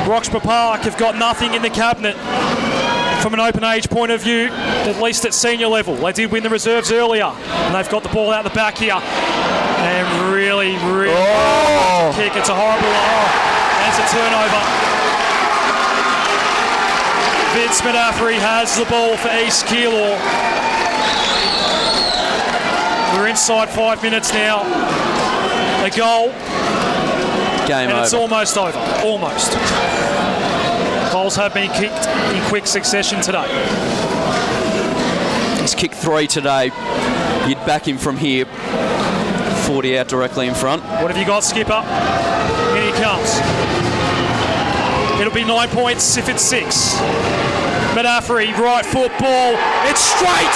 Roxburgh Park have got nothing in the cabinet from an open age point of view, at least at senior level. They did win the reserves earlier, and they've got the ball out the back here. And really kick. It's a horrible and it's a turnover. Vince Medaffery has the ball for East Keilor. We're inside 5 minutes now. A goal. Game over. It's almost over. Almost. Goals have been kicked in quick succession today. He's kicked 3 today. You'd back him from here. 40 out directly in front. What have you got, skipper? In he comes. It'll be 9 points if it's 6. Medaffery, right foot ball. It's straight!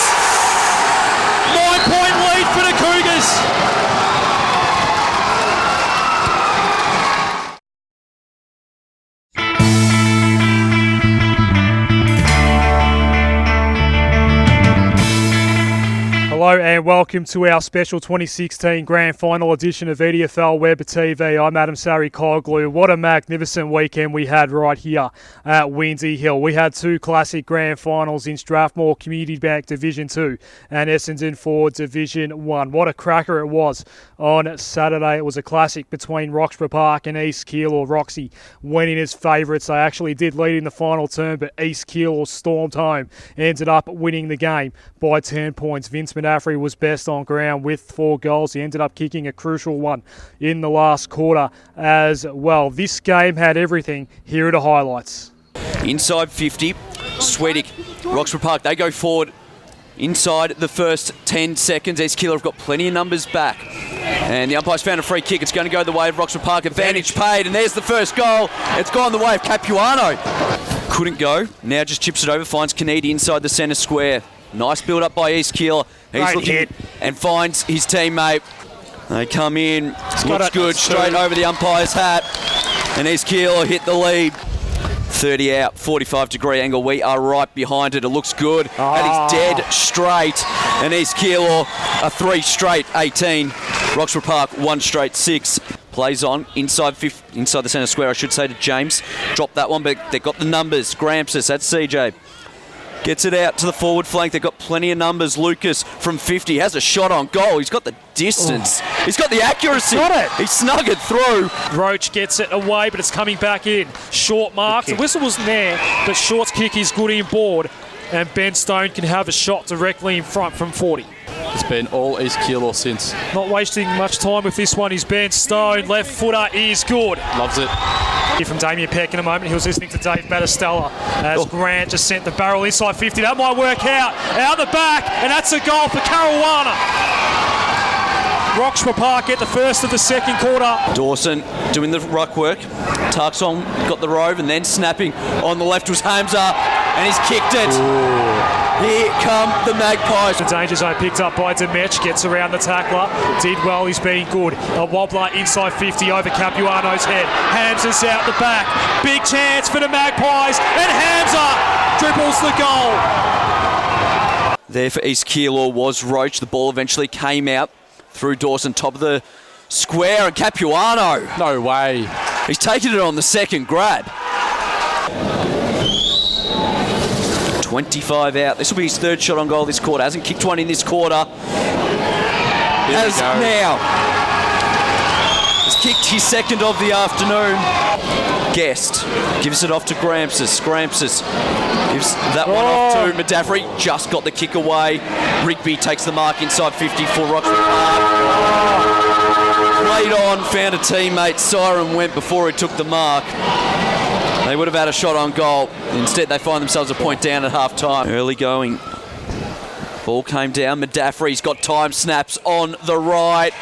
9-point lead for the Cougars. Hello and welcome to our special 2016 Grand Final edition of EDFL Web TV. I'm Adem Saricaoglu. What a magnificent weekend we had right here at Windy Hill. We had 2 classic Grand Finals in Strathmore Community Bank Division 2 and Essendon Ford Division 1. What a cracker it was on Saturday. It was a classic between Roxburgh Park and East Keilor. Roxy winning as favourites. They actually did lead in the final term, but East Keilor stormed home, ended up winning the game by 10 points. Vince Medaffery was best on ground with 4 goals. He ended up kicking a crucial one in the last quarter as well. This game had everything. Here are the highlights. Inside 50, Swedick, Roxburgh Park, they go forward inside the first 10 seconds. East Keilor have got plenty of numbers back. And the umpire's found a free kick. It's going to go the way of Roxburgh Park. Advantage paid, and there's the first goal. It's gone the way of Capuano. Couldn't go. Now just chips it over, finds Canidi inside the centre square. Nice build up by East Keilor. He's looking and finds his teammate. They come in. Looks good. Straight over the umpire's hat. And East Keilor hit the lead. 30 out, 45-degree angle. We are right behind it. It looks good. That is dead straight. And East Keilor a 3 straight 18. Roxburgh Park 1 straight 6. Plays on inside the centre square, I should say, to James. Dropped that one, but they've got the numbers. Grampus, that's CJ. Gets it out to the forward flank. They've got plenty of numbers. Lucas from 50 has a shot on goal. He's got the distance. He's got the accuracy. He snug it through. Roach gets it away, but it's coming back in. Short mark. The whistle wasn't there, but Short's kick is good in board. And Ben Stone can have a shot directly in front from 40. It's been all East Keilor since. Not wasting much time with this one is Ben Stone. Left footer is good. Loves it. Here from Damien Peck in a moment. He was listening to Dave Battistella as Grant just sent the barrel inside 50. That might work out. Out the back, and that's a goal for Caruana. Roxburgh Park get the first of the second quarter. Dawson doing the ruck work. Tarkson got the rove and then snapping. On the left was Hamza, and he's kicked it. Ooh. Here come the Magpies. The danger zone picked up by Demech, gets around the tackler. Did well, he's been good. A wobbler inside 50 over Capuano's head. Hamza's out the back. Big chance for the Magpies, and Hamza dribbles the goal. There for East Keilor was Roach. The ball eventually came out through Dawson, top of the square, and Capuano. No way. He's taken it on the second grab. 25 out. This will be his 3rd shot on goal this quarter. Hasn't kicked one in this quarter. As now. Has kicked his 2nd of the afternoon. Guest gives it off to Grampus. Grampus gives that one off to Medaffery. Just got the kick away. Rigby takes the mark inside 50 for Roxburgh Park. Played on, found a teammate. Siren went before he took the mark. They would have had a shot on goal. Instead, they find themselves a point down at half-time. Early going. Ball came down. Medaffery's got time snaps on the right.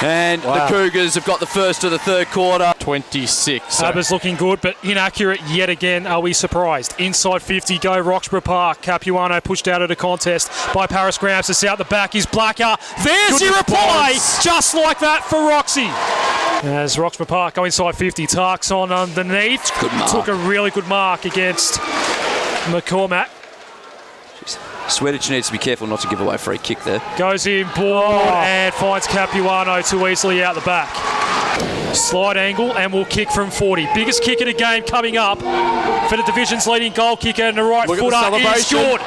And the Cougars have got the first of the third quarter. 26. Abba's looking good, but inaccurate yet again. Are we surprised? Inside 50, go Roxburgh Park. Capuano pushed out of the contest by Paris Grampus. Out the back is Blacker. There's your reply! Just like that for Roxy. As Roxburgh Park go inside 50, Tarks on underneath. Good mark. Took a really good mark against McCormack. Swedick needs to be careful not to give away a free kick there. Goes in board and finds Capuano too easily out the back. Slide angle and will kick from 40. Biggest kick of the game coming up for the division's leading goal kicker, and the right Look at the footer is celebration. good.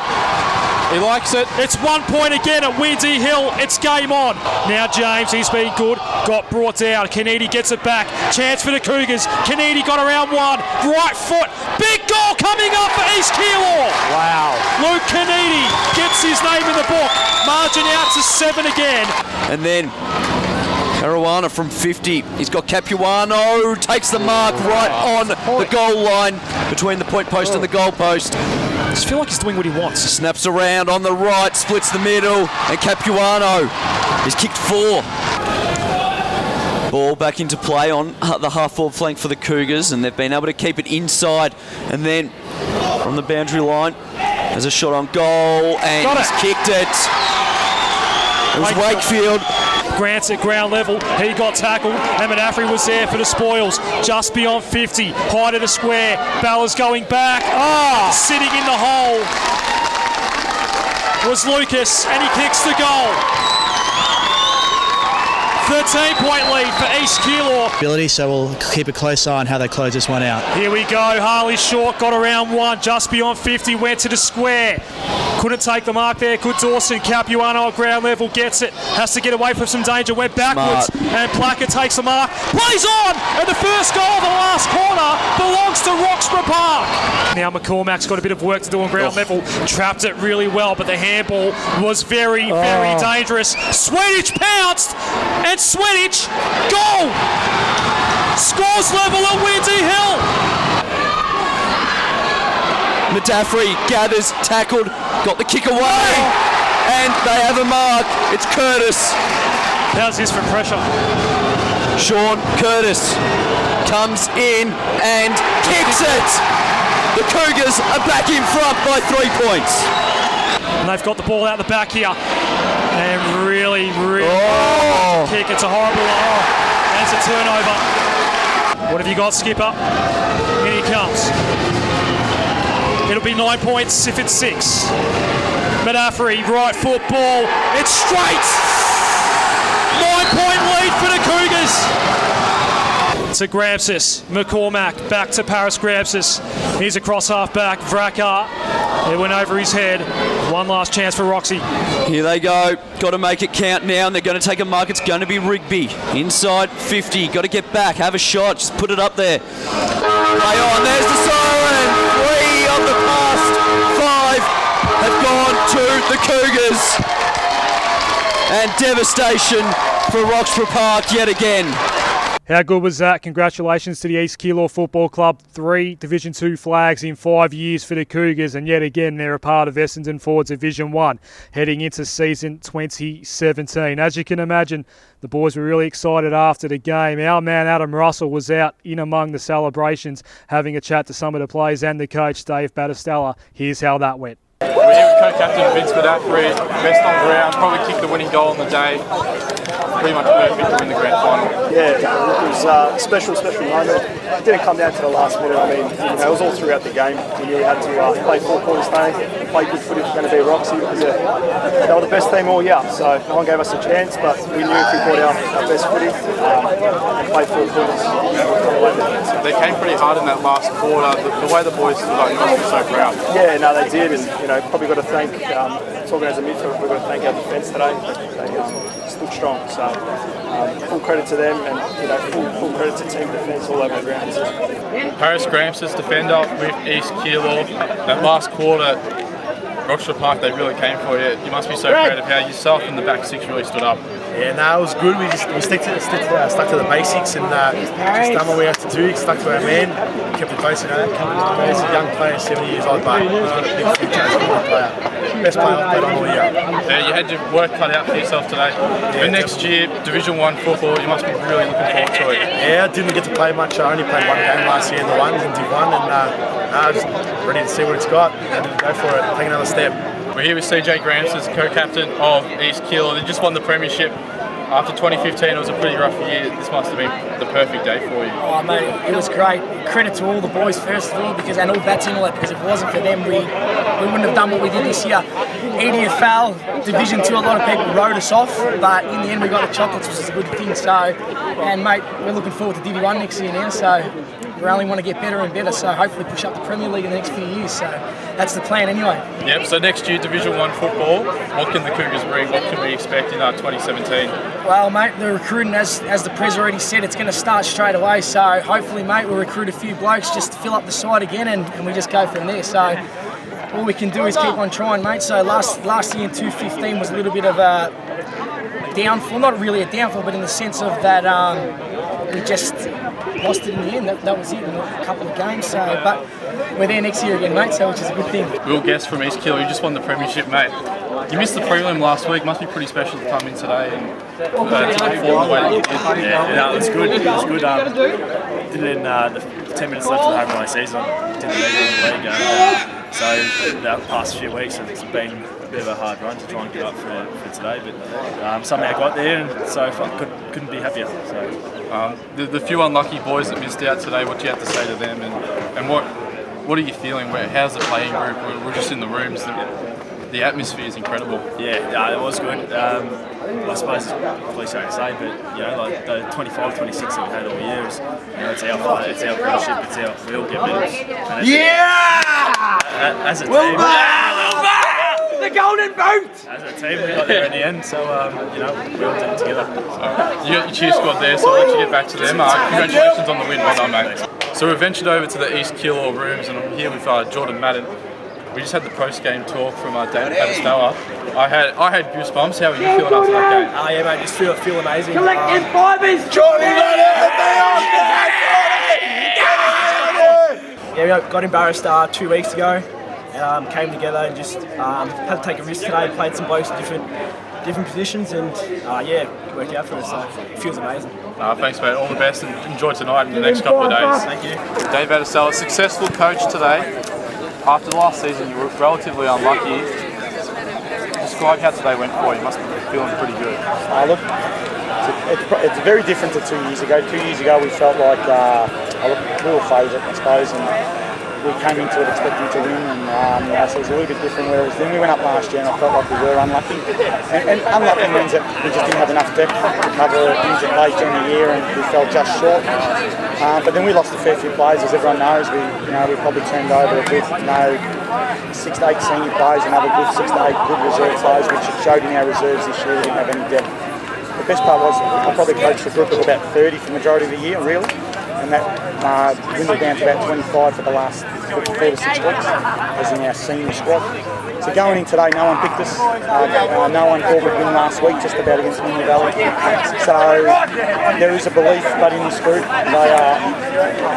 He likes it. It's 1 point again at Windy Hill. It's game on. Now James, he's been good. Got brought down. Kennedy gets it back. Chance for the Cougars. Kennedy got around one. Right foot. Big goal coming up for East Keilor. Wow. Luke Kennedy gets his name in the book. Margin out to 7 again. And then Caruana from 50. He's got Capuano. Takes the mark right on the goal line between the point post and the goal post. I just feel like he's doing what he wants. Snaps around on the right, splits the middle, and Capuano is kicked 4. Ball back into play on the half-forward flank for the Cougars, and they've been able to keep it inside. And then from the boundary line, there's a shot on goal, and he's kicked it. It was Wakefield. Grant's at ground level. He got tackled. And Manafri was there for the spoils. Just beyond 50. Height of the square. Bella's going back. Sitting in the hole was Lucas, and he kicks the goal. 13-point lead for East Keilor. So we'll keep a close eye on how they close this one out. Here we go. Harley Short got around one, just beyond 50, went to the square. Couldn't take the mark there. Good Dawson. Capuano at ground level gets it. Has to get away from some danger. Went backwards. And Placker takes the mark. Plays on! And the first goal of the last quarter belongs to Roxburgh Park. Now McCormack's got a bit of work to do on ground level. Trapped it really well, but the handball was very, very dangerous. Swedish pounced, and Swedish goal! Scores level at Windy Hill. Madaffrey gathers, tackled, got the kick away, and they have a mark. It's Curtis. How's this for pressure? Sean Curtis comes in and kicks it. The Cougars are back in front by 3 points. And they've got the ball out the back here. And really kick. It's a horrible one. And it's a turnover. What have you got, Skipper? In he comes. It'll be 9 points if it's 6. Madaffrey, right foot ball. It's straight. 9-point lead for the Cougars. To Gramsis. McCormack back to Paris Gramsis. He's across half back. Vracar. It went over his head. One last chance for Roxy. Here they go. Got to make it count now, and they're going to take a mark. It's going to be Rigby. Inside 50. Got to get back. Have a shot. Just put it up there. Play on. There's the siren. 3 of the past 5 have gone to the Cougars. And devastation for Roxburgh Park yet again. How good was that? Congratulations to the East Keilor Football Club. 3 Division 2 flags in 5 years for the Cougars, and yet again they're a part of Essendon Ford Division 1 heading into season 2017. As you can imagine, the boys were really excited after the game. Our man Adam Russell was out in among the celebrations having a chat to some of the players and the coach, Dave Battistella. Here's how that went. We're here with co-captain Vince Madaffrey, best on ground, probably kicked the winning goal on the day. Pretty much perfect to win the grand final. Yeah, it was a special moment. It didn't come down to the last minute. I mean, it was all throughout the game. We knew we had to play 4 quarters day, play good footy. It's going to be Roxy because they were the best team all year. So no one gave us a chance, but we knew if we brought our best footy and played 4 quarters. They came pretty hard in that last quarter. The way the boys stood up, you must be so proud. Yeah, no, they did, and probably got to thank talking as a midfield. We've got to thank our defence today. They stood strong. So full credit to them, and full credit to team defence all over the ground. Paris Gramsis defender with East Keilor. That last quarter, Roxburgh Park, they really came for you. You must be so proud of how yourself and the back 6 really stood up. Yeah, no, it was good. We stuck to the basics and just done what we had to do. Stuck to our man. Kept it close. He's a young player, 70 years old, but he's got a big future as a player. Best player I've played on all year. Yeah, you had your work cut out for yourself today. Yeah, and next year, Division 1 football, you must be really looking forward to it. Yeah, I didn't get to play much. I only played 1 game last year in the ones in Div 1, and just ready to see what it's got and go for it. Take another step. We're here with CJ Gramsis, co-captain of East Keilor. They just won the premiership. After 2015, it was a pretty rough year. This must have been the perfect day for you. Oh mate, it was great. Credit to all the boys first of all, and all bats in all that, because if it wasn't for them, we wouldn't have done what we did this year. EDFL Division 2, a lot of people wrote us off, but in the end we got the chocolates, which is a good thing. So, and mate, we're looking forward to Divi 1 next year now. So we only want to get better and better. So hopefully push up the Premier League in the next few years. So that's the plan anyway. Yep. So next year, Division 1 football. What can the Cougars bring? What can we expect in 2017? Well, mate, the recruiting, as the Pres already said, it's going to start straight away. So hopefully, mate, we'll recruit a few blokes just to fill up the side again, and we just go from there. So all we can do is keep on trying, mate. So last year in 2015 was a little bit of a downfall, not really a downfall, but in the sense of that we just lost it in the end. That was it in a couple of games. So, but we're there next year again, mate. So which is a good thing. Will Guest from East Keilor, you just won the premiership, mate. You missed the prelim last week. Must be pretty special to come in today and to perform the way that you did. Yeah, it was good. It was good. Did it in the 10 minutes left of the home and away season. Did the league in the league. So the past few weeks, it's been a bit of a hard run to try and get up for today, but somehow got there, and so I couldn't be happier. So the few unlucky boys that missed out today, what do you have to say to them, and what are you feeling? How's the playing group? We're just in the rooms. The atmosphere is incredible. Yeah, it was good. I suppose it's cliche to say, but like the 25, 26 that we had all year is, it's our fight, it's our premiership, we all get medals. As a team, the golden boot. As a team, we got there in the end, so we all did it together. You got your cheer squad there, so I'll let you get back to them. Congratulations on the win, well done, mate. So we've ventured over to the East Keilor rooms, and I'm here with Jordan Madden. We just had the post-game talk from David Pascoe. I had goosebumps. How are you feeling after that game? Oh yeah, mate, just feel amazing. Collective fibers, Jordan. Yeah, we got embarrassed 2 weeks ago. Came together and just had to take a risk today. Played some blokes in different positions, and it worked out for us. So it feels amazing. Thanks, mate. All the best, and enjoy tonight and the next couple of days. Thank you. Dave Adem, a successful coach today. After the last season, you were relatively unlucky. Describe how today went for you. You must be feeling pretty good. Look, it's very different to 2 years ago. 2 years ago, we felt like we were favourite, I suppose, and we came into it expecting to win, and so it was a little bit different. Whereas then we went up last year, and I felt like we were unlucky. And unlucky means that we just didn't have enough depth to cover injured players during the year, and we fell just short. But then we lost a fair few players, as everyone knows. We probably turned over a good 6 to 8 senior players, another good 6 to 8 good reserve players, which showed in our reserves this year. We didn't have any depth. The best part was I probably coached a group of about 30 for the majority of the year, really. And that dwindled down to about 25 for the last 4 to 6 weeks, as in our senior squad. So going in today, no one picked us. No one called it win last week, just about against Vale. So there is a belief, but in this group, they are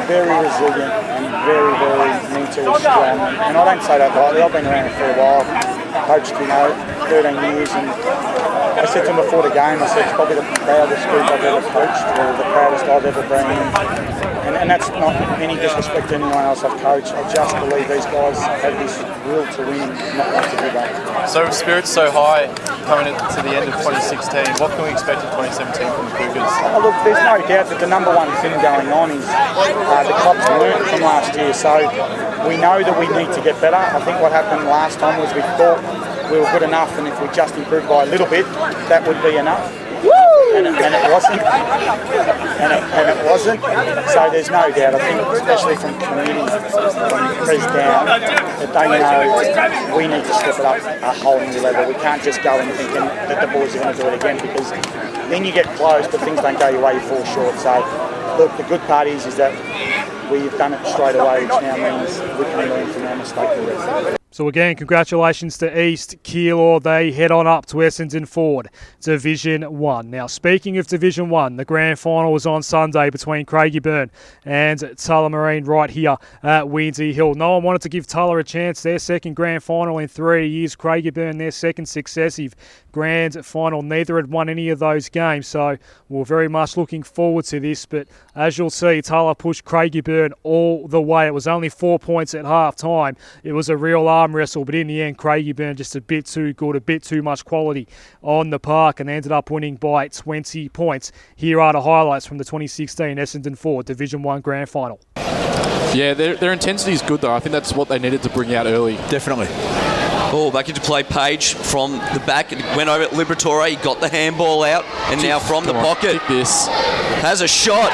very resilient and very, very mentally strong. And I don't say that lightly. I've been around it for a while, coached 13 years, and I said to him before the game, I said it's probably the proudest group I've ever coached, or the proudest I've ever been. And that's not any disrespect to anyone else I've coached. I just believe these guys have this will to win, not want to give up. So with spirits so high coming to the end of 2016, what can we expect in 2017 from the Cougars? Look, there's no doubt that the number one thing going on is the club's learned from last year. So we know that we need to get better. I think what happened last time was we thought we were good enough, and if we just improved by a little bit, that would be enough. And it wasn't. And it wasn't. So there's no doubt, I think, especially from community, from Pres down, that they know we need to step it up a whole new level. We can't just go in thinking that the boys are going to do it again, because then you get close, but things don't go your way, you fall short. So, look, the good part is that we've done it straight away, which now means we can learn from our mistake. So again, congratulations to East Keilor. They head on up to Essendon Ford Division 1. Now, speaking of Division 1, the grand final was on Sunday between Craigieburn and Tullamarine right here at Windsor Hill. No one wanted to give Tulla a chance. Their second grand final in 3 years. Craigieburn, their second successive grand final. Neither had won any of those games, so we're very much looking forward to this. But as you'll see, Tulla pushed Craigieburn all the way. It was only 4 points at half time. It was a real arm wrestle, but in the end, Craigieburn just a bit too good, a bit too much quality on the park, and they ended up winning by 20 points. Here are the highlights from the 2016 Essendon Ford Division 1 Grand Final. Yeah, their intensity is good though. I think that's what they needed to bring out early. Definitely. Oh, back into play, Page from the back. It went over at Liberatore. He got the handball out, and now from the pocket. Kick this. Has a shot.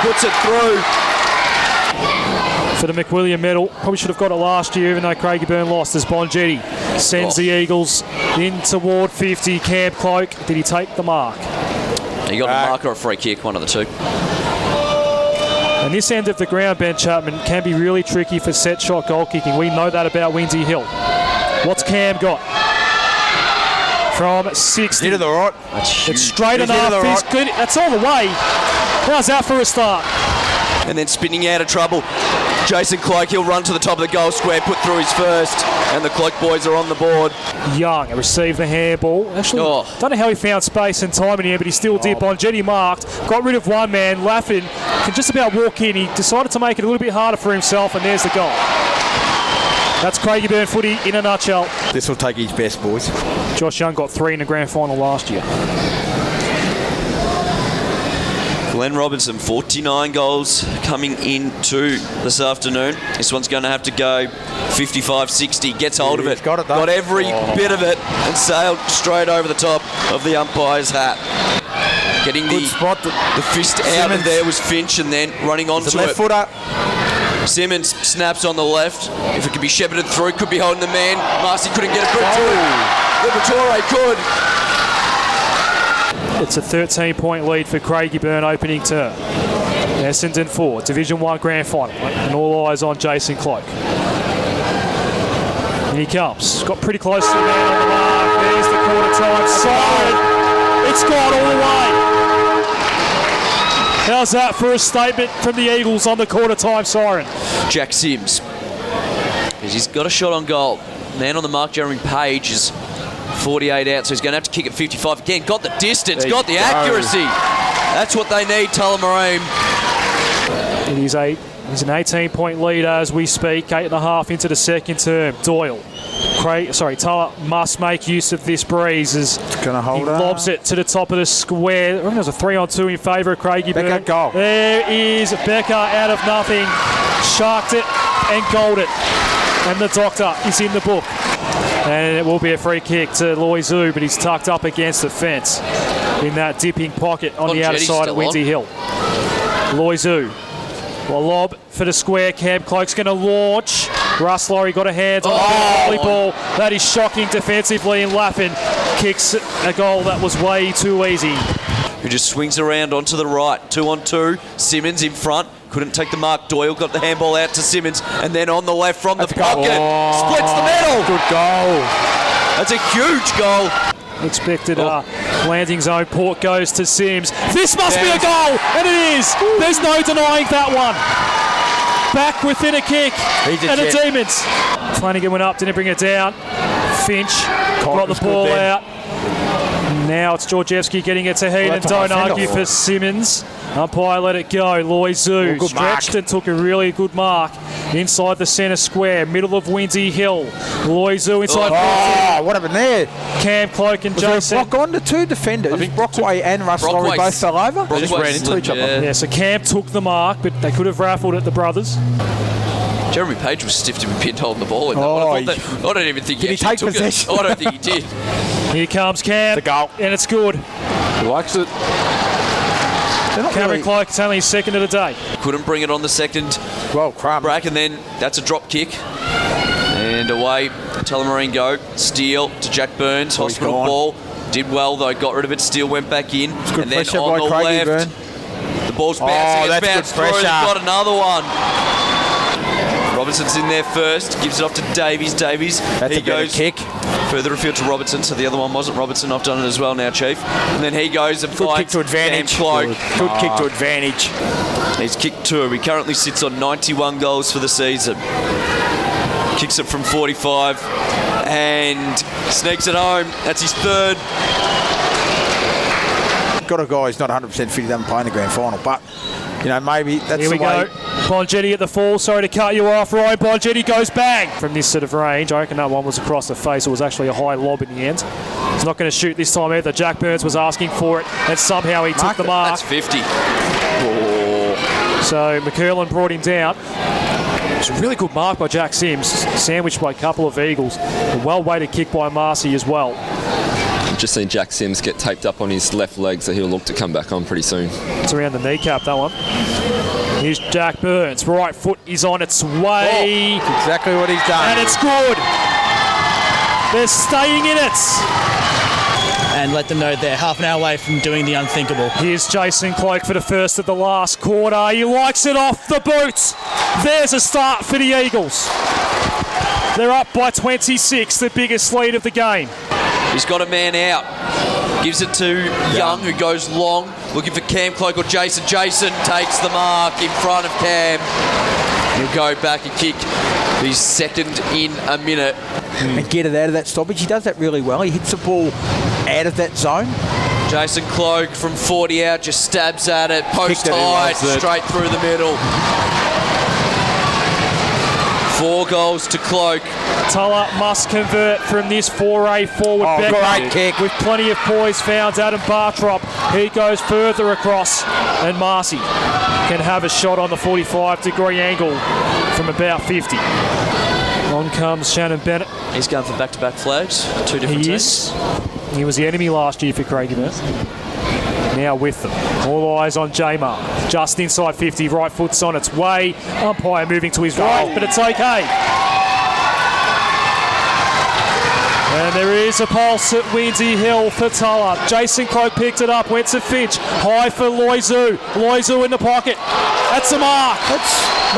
Puts it through. For the McWilliam medal, probably should have got it last year, even though Craigieburn lost, as Bonjetti sends the Eagles in toward 50. Camp Cloak, did he take the mark? He got a mark or a free kick, one of the two. And this end of the ground, Ben Chapman, can be really tricky for set shot goal kicking. We know that about Windsor Hill. What's Cam got? From 60. Into the right. It's straight enough. He's good. That's all the way. How's that for a start? And then spinning out of trouble. Jason Cloak, he'll run to the top of the goal square, put through his first, and the Cloak boys are on the board. Young received the handball. Actually, don't know how he found space and time in here, but he still did. Bonjetti marked, got rid of one man. Laffin can just about walk in. He decided to make it a little bit harder for himself, and there's the goal. That's Craigieburn footy in a nutshell. This will take his best, boys. Josh Young got 3 in the grand final last year. Glenn Robinson, 49 goals coming into this afternoon. This one's going to have to go 55-60. Gets hold of it. Got every bit of it and sailed straight over the top of the umpire's hat. Getting the fist out of there was Finch, and then running onto it. Left footer. Simmons snaps on the left. If it could be shepherded through, could be holding the man. Marcy couldn't get it through to it. Liberatore could. It's a 13-point lead for Craigieburn opening term. Essendon Ford, Division 1 Grand Final. And all eyes on Jason Cloak. And he comes. Got pretty close to the man on the mark. There's the quarter time siren. It's gone all the way. How's that for a statement from the Eagles on the quarter time siren? Jack Sims. He's got a shot on goal. Man on the mark, Jeremy Page, is 48 out, so he's going to have to kick at 55 again. Got the distance, got the accuracy. That's what they need, Tullamarine. He's an 18-point lead as we speak, 8.5 into the second term. Doyle. Tulla must make use of this breeze as he lobs it to the top of the square. I think there's a 3-on-2 in favour of Craigieburn. Becker, goal. There is Becker out of nothing. Sharked it and goaled it. And the doctor is in the book. And it will be a free kick to Loizu, but he's tucked up against the fence in that dipping pocket on the outer side of Windsor Hill. Loizu. Well, lob for the square. Cam Cloak's going to launch. Russ Laurie got a hand on the volleyball. That is shocking defensively, and Laffin kicks a goal that was way too easy. Who just swings around onto the right. 2-on-2. Simmons in front. Couldn't take the mark. Doyle got the handball out to Simmons, and then on the left from the pocket. Splits the middle. Good goal. That's a huge goal. Expected landing zone. Port goes to Sims. This must be a goal, and it is. There's no denying that one. Back within a kick, and the Demons. Flanagan went up, didn't bring it down. Finch got the ball out. Now it's Georgievski getting it to Heenan. Don't argue for Simmons. Umpire let it go. Loizu stretched and took a really good mark inside the centre square, middle of Windsor Hill. Loizu inside. What happened there? Cam Cloak and Jason. Was there a block on the two defenders? I think Brockway and Russ Laurie both fell over. They just ran into each other. Yeah, so Cam took the mark, but they could have raffled at the brothers. Jeremy Page was stiff to be pinned holding the ball in that one. I don't even think he actually took it. I don't think he did. Here comes Cam. The goal. And it's good. He likes it. Cameron Cloak, it's only his second of the day. Couldn't bring it on the second break, and then that's a drop kick. And away, Tullamarine go. Steele to Jack Burns, hospital ball. Did well though, got rid of it. Steele went back in. And then on the left, the ball's bouncing. It's bounced through. They've got another one. Robinson's in there first, gives it off to Davies. That's a goes kick. Further afield to Robertson, so the other one wasn't Robertson. I've done it as well now, Chief. And then he goes and good finds kick to advantage. Good kick to advantage. He's kicked 2. He currently sits on 91 goals for the season. Kicks it from 45 and sneaks it home. That's his third. Got a guy who's not 100% fit, he doesn't play in the grand final, but You know, maybe that's Here we the way. go. Bongetti at the full. Sorry to cut you off, Ryan. Bongetti goes bang from this sort of range. I reckon that one was across the face. It was actually a high lob in the end. He's not going to shoot this time either. Jack Burns was asking for it, and somehow he took the mark. That's 50. Oh. So McCurlin brought him down. It's a really good mark by Jack Sims, sandwiched by a couple of Eagles. A well-weighted kick by Marcy as well. Just seen Jack Sims get taped up on his left leg, so he'll look to come back on pretty soon. It's around the kneecap, that one. Here's Jack Burns. Right foot is on its way. Oh, exactly what he's done. And it's good. They're staying in it. And let them know they're half an hour away from doing the unthinkable. Here's Jason Cloak for the first of the last quarter. He likes it off the boot. There's a start for the Eagles. They're up by 26, the biggest lead of the game. He's got a man out. Gives it to Young, who goes long, looking for Cam Cloak or Jason. Jason takes the mark in front of Cam. He'll go back and kick his second in a minute. And get it out of that stoppage. He does that really well. He hits the ball out of that zone. Jason Cloak from 40 out, just stabs at it, post tight, straight through the middle. 4 goals to Cloak. Tulla must convert from this foray forward. Great kick. With plenty of poise found Adam Bartrop. He goes further across, and Marcy can have a shot on the 45-degree angle from about 50. On comes Shannon Bennett. He's going for back-to-back flags, 2 different teams. He was the enemy last year for Craigieburn. Now with them. All eyes on J-Mar. Just inside 50, right foot's on its way. Umpire moving to his right, but it's okay. And there is a pulse at Windy Hill for Tulla. Jason Cloak picked it up, went to Finch. High for Loizu. Loizu in the pocket. That's a mark.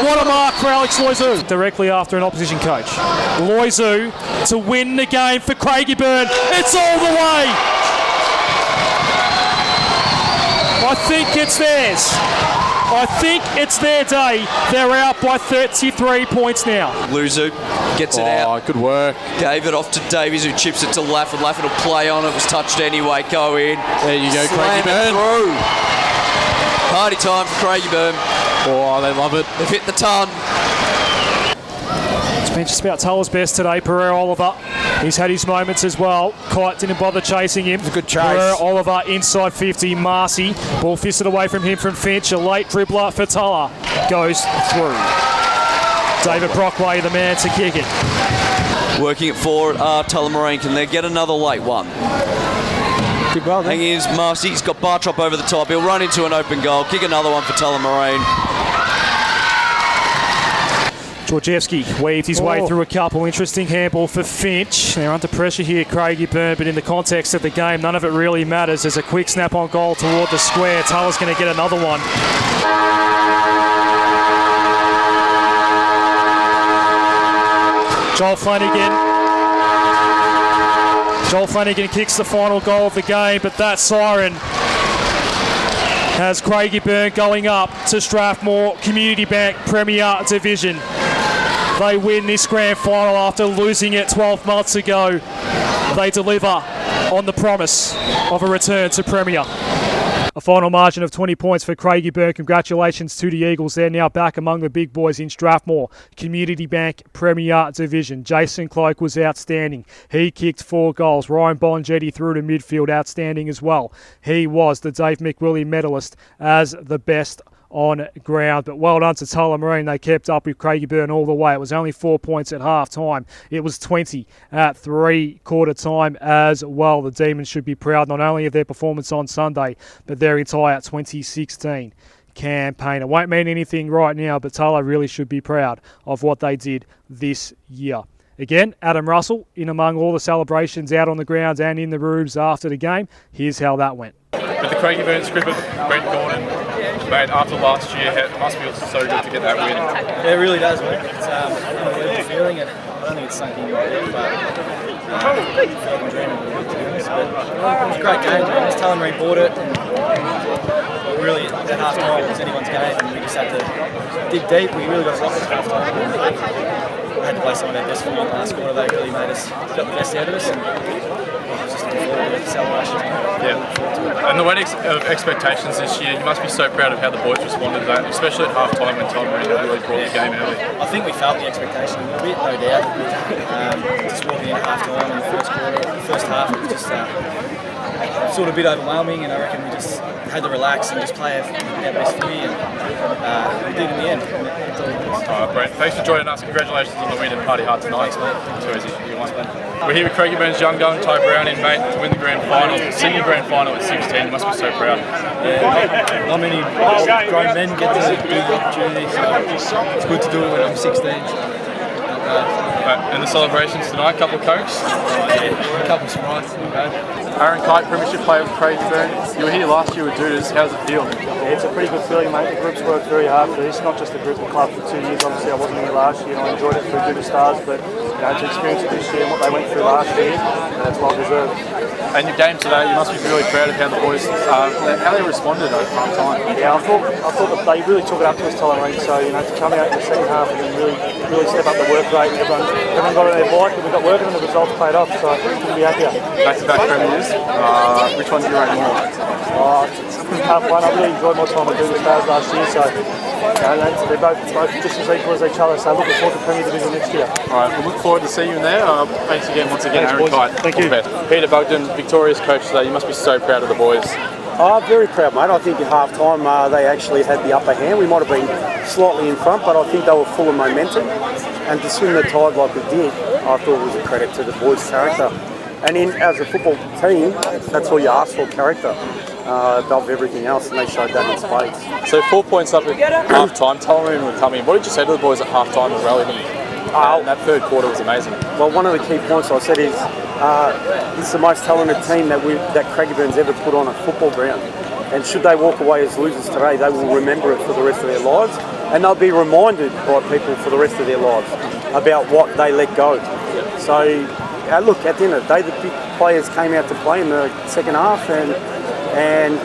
What a mark for Alex Loizu. Directly after an opposition coach. Loizu to win the game for Craigieburn. It's all the way. I think it's theirs. I think it's their day. They're out by 33 points now. Luzu gets it out. Good work. Gave it off to Davies, who chips it to Lafford. Lafford will play on it. Was touched anyway. Go in. There you go, Craigieburn. Through. Party time for Craigieburn. Oh, they love it. They've hit the ton. It's been just about Tulla's best today, Pereira Oliver. He's had his moments as well. Kite didn't bother chasing him. It's a good chase. Pereira Oliver inside 50. Marcy. Ball fisted away from him from Finch. A late dribbler for Tulla. Goes through. David Brockway, the man to kick it. Working it forward, Tullamarine. Can they get another late one? Good well then. Hanging is Marcy. He's got Bartrop over the top. He'll run into an open goal. Kick another one for Tullamarine. Georgievski weaved his way through a couple. Interesting handball for Finch. They're under pressure here, Craigieburn, but in the context of the game, none of it really matters. There's a quick snap on goal toward the square. Tulla's going to get another one. Joel Flanagan kicks the final goal of the game, but that siren has Craigieburn going up to Strathmore Community Bank Premier Division. They win this grand final after losing it 12 months ago. They deliver on the promise of a return to Premier. A final margin of 20 points for Craigieburn. Congratulations to the Eagles. They're now back among the big boys in Strathmore Community Bank Premier Division. Jason Cloak was outstanding. He kicked 4 goals. Ryan Bongetti through to midfield, outstanding as well. He was the Dave McWillie medalist as the best on ground. But well done to Tullamarine. They kept up with Craigieburn all the way. It was only 4 points at half time. It was 20 at 3/4 time as well. The Demons should be proud not only of their performance on Sunday, but their entire 2016 campaign. It won't mean anything right now, but Tulla really should be proud of what they did this year. Again, Adam Russell in among all the celebrations out on the grounds and in the rooms after the game. Here's how that went. But the Craigieburn script, Brent Gordon, mate, after last year, it must feel so good to get that win. Yeah, it really does, mate. It's an unbelievable feeling, and I don't think it's sunk in yet, but I feel like I'm dreaming a little bit, to be honest. But it was a great game, to be honest. Tullamarine bought it, and really, at half time, it was anyone's game, and we just had to dig deep. We really got a rock at half time. We had to play some of our best football in the last quarter. They really made us, got the best out of us, and just looking forward to the celebrations. Yeah. And the weight of expectations this year, you must be so proud of how the boys responded to that, especially at half time when Tom really brought the game early. I think we felt the expectation a little bit, no doubt. Just walking in at half time in the first half, it was just sort of a bit overwhelming, and I reckon we just had to relax and just play our best footy, and we did in the end. Brent, thanks for joining us. Congratulations on the win and party hard tonight. Too easy. We're here with Craigieburn's young gun, Ty Brown, in mate to win the grand final, senior grand final at 16. You must be so proud. Yeah, not many grown men get to do the opportunity, so it's good to do it when I'm 16. And the celebrations tonight, couple of cokes? A couple of sprites, not bad. Aaron Kite, Premiership player with Craigieburn. You were here last year with Judas. How does it feel? Yeah, it's a pretty good feeling, mate. The group's worked very hard for this, not just the group, the club for 2 years. Obviously, I wasn't here last year and I enjoyed it for Judas Stars, but to experience it this year and what they went through last year, that's well deserved. And your game today, you must be really proud of how the boys, how they responded at half time. Yeah, I thought that they really took it up to us, Tyler Reid. So to come out in the second half and really step up the work rate, everyone got on their bike, and we got working, and the results paid off. So I couldn't be happier. Back-to-back premiers. Which one do you rate more? It's a pretty tough one. I really enjoyed my time with Judas Stars last year. So they're both just as equal as each other. So looking forward to Premier Division next year. All right, we'll look forward to seeing you in there. Thanks again, Aaron Kite. Thank you. Peter Bugden, victorious coach today. You must be so proud of the boys. Very proud, mate. I think at half time they actually had the upper hand. We might have been slightly in front, but I think they were full of momentum. And to swing the tide like we did, I thought it was a credit to the boys' character. And as a football team, that's all you ask for, character, above everything else, and they showed that in spades. So 4 points up at half time, Tullamarine were coming. What did you say to the boys at half time and rally them? That third quarter was amazing. Well, one of the key points I said is it's the most talented team that Craigieburn's ever put on a football ground. And should they walk away as losers today, they will remember it for the rest of their lives, and they'll be reminded by people for the rest of their lives about what they let go. So, look, at the end of the day, the big players came out to play in the second half, and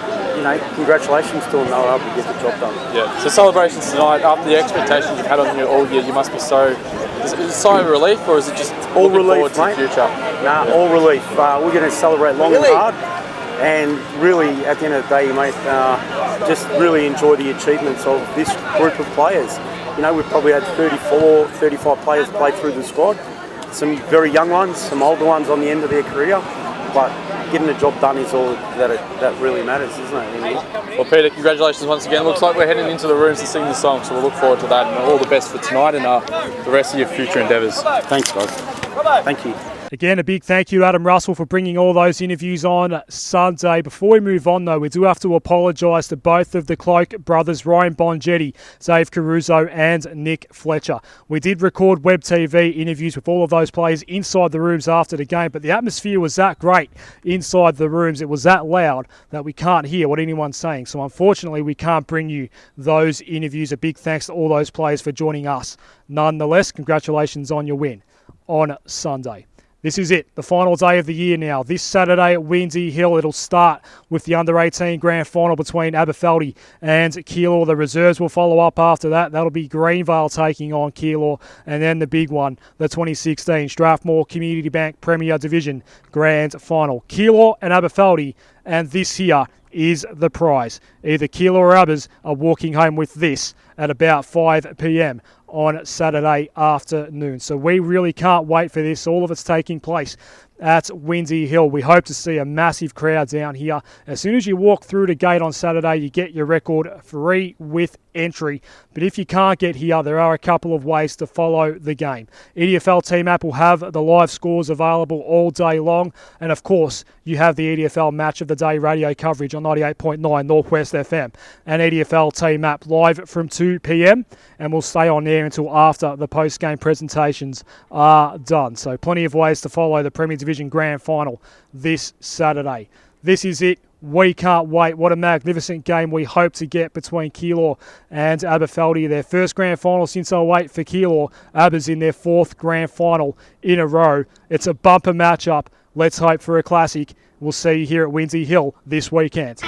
congratulations to them. They were able to get the job done. Yeah. So celebrations tonight, after the expectations you've had on you all year, you must be so. Is it a sigh of relief, or is it just all relief, to the future? All relief. We're going to celebrate long and hard. And really, at the end of the day, mate, just really enjoy the achievements of this group of players. We've probably had 34, 35 players play through the squad. Some very young ones, some older ones on the end of their career. But getting the job done is all that really matters, isn't it? Well, Peter, congratulations once again. Looks like we're heading into the rooms to sing the song, so we'll look forward to that. And all the best for tonight and the rest of your future endeavours. Thanks, guys. Thank you. Again, a big thank you to Adam Russell for bringing all those interviews on Sunday. Before we move on, though, we do have to apologise to both of the Cloak brothers, Ryan Bongetti, Dave Caruso and Nick Fletcher. We did record Web TV interviews with all of those players inside the rooms after the game, but the atmosphere was that great inside the rooms. It was that loud that we can't hear what anyone's saying. So unfortunately, we can't bring you those interviews. A big thanks to all those players for joining us. Nonetheless, congratulations on your win on Sunday. This is it, the final day of the year now. This Saturday at Windy Hill, it'll start with the under-18 grand final between Aberfeldy and Keilor. The reserves will follow up after that. That'll be Greenvale taking on Keilor. And then the big one, the 2016 Strathmore Community Bank Premier Division grand final. Keilor and Aberfeldy, and this here is the prize. Either Keilor or Abbers are walking home with this at about 5 p.m. on Saturday afternoon. So we really can't wait for this. All of it's taking place at Windy Hill. We hope to see a massive crowd down here. As soon as you walk through the gate on Saturday, you get your record free with entry. But if you can't get here, there are a couple of ways to follow the game. EDFL Team App will have the live scores available all day long. And of course, you have the EDFL Match of the Day radio coverage on 98.9 Northwest FM and EDFL Team App live from 2 p.m. And we'll stay on there until after the post-game presentations are done. So plenty of ways to follow the Premier Division Grand Final this Saturday. This is it. We can't wait. What a magnificent game we hope to get between Keilor and Aberfeldy. Their first grand final since 08 for Keilor. Abbers in their fourth grand final in a row. It's a bumper matchup. Let's hope for a classic. We'll see you here at Windy Hill this weekend.